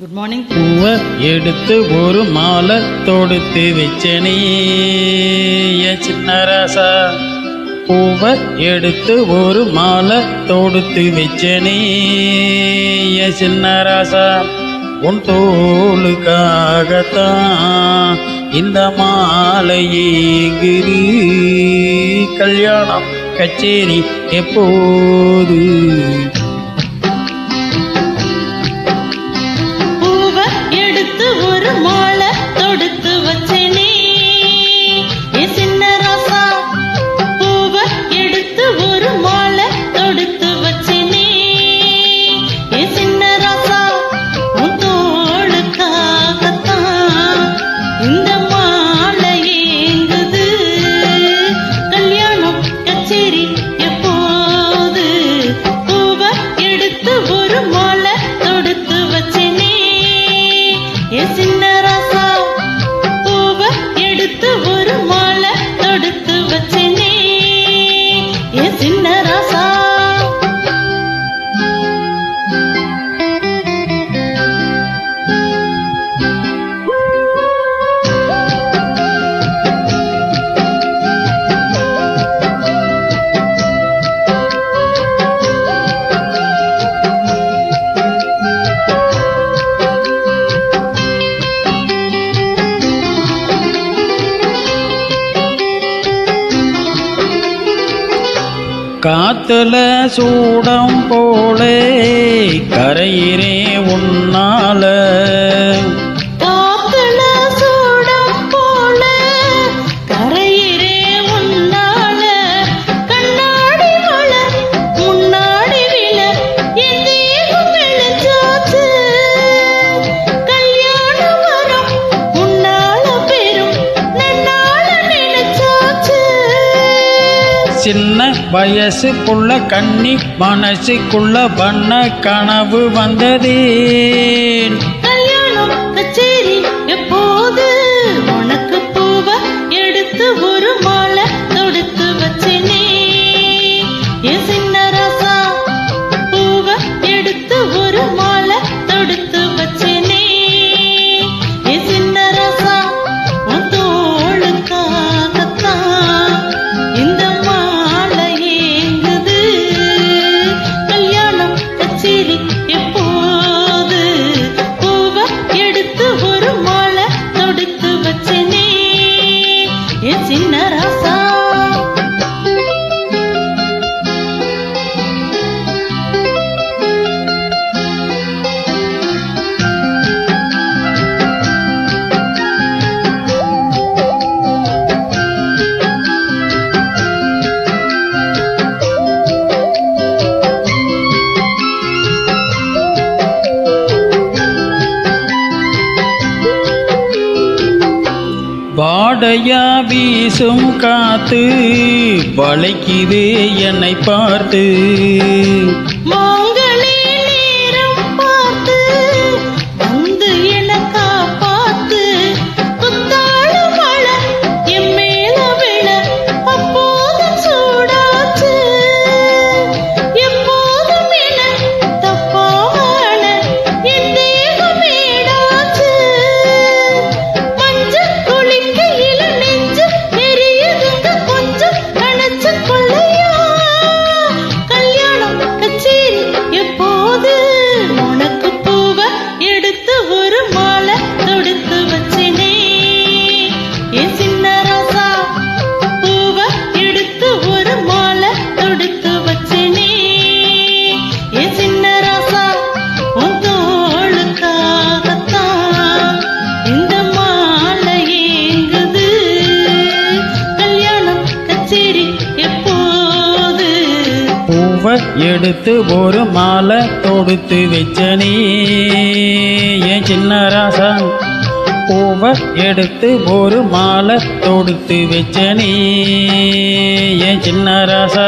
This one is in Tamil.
Good morning. பூவை எடுத்து ஒரு மாலை தொடுத்து வச்சனே சின்ன ராசா. பூவை எடுத்து ஒரு மாலை தொடுத்து வச்சனே சின்ன ராசா. உன் தோளுக்காகத்தான் இந்த மாலை ஏங்குது. கல்யாணம் கச்சேரி எப்போது? ஒரு மாலை தொடுத்து வச்சேனே சின்ன ராசா. பூவை எடுத்து ஒரு மாலை தொடுத்து வச்சேனே சின்ன ராசா. உன் தோளுக்காகத்தான் இந்த மாலை ஏங்குது. கல்யாணம் கச்சேரி எப்போது? பூவை எடுத்து ஒரு மாலை தொடுத்து வச்சேனே சின்ன ராசா. பூவை எடுத்து ஒரு மாலை தொடுத்து வச்சேனே சின்ன ராசா. காத்துல சூடம் போலே கரையிறே உன்னால. காத்துல சூடம் போல கரையிறே உன்னால. கண்ணாடி மலர் முன்னாடி விழ என் தேகம் எழுச்சாச்சு. கல்யாணம் வரும் உன்னால பெரும் நன்னால நினைச்சாச்சு. சின்ன வயசுக்குள்ள கண்ணி மனசுக்குள்ள வண்ண கனவு வந்ததேன். கல்யாணம் கச்சேரி எப்போது? உனக்கு பூவை எடுத்து ஒரு மாலை தொடுத்து வச்சேனே சின்ன ராசா. பூவை எடுத்து ஒரு மாலை தொடுத்து வச்சேனே சின்ன ராசா. உன் தோளுக்காகத்தான் இந்த மாலை ஏங்குது. கல்யாணம் கச்சேரி எப்போது? பூவை எடுத்து ஒரு மாலை தொடுத்து வச்சேனே சின்ன ராசா. வாடையா வீசும் காத்து வளைக்குது என்னை பார்த்து. மாங்களே நேரம் பார்த்து வந்து என காப்பாத்து. குத்தாள மழை என் மேல விழ அப்போதும் சூடாச்சு. எப்போதும் என தப்பாம என் தேகம் ஏடாச்சு. மஞ்சள் குளிக்கையில நெஞ்சு எரியுதுங்க கொஞ்சம் நினைச்சு கொள்ளையா. கல்யாணம் கச்சேரி எப்போது? உனக்கு பூவை எடுத்து ஒரு மாலை தொடுத்து வச்சேனே சின்ன ராசா. பூவை எடுத்து ஒரு மாலை தொடுத்து வச்சேனே சின்ன ராசா. உன் தோளுக்காகத்தான் இந்த மாலை ஏங்குது. கல்யாணம் கச்சேரி எப்போது? பூவை எடுத்து ஒரு மாலை தொடுத்து வச்சனே சின்ன ராசா. பூவை எடுத்து ஒரு மாலை தொடுத்து வச்சனே சின்ன ராசா.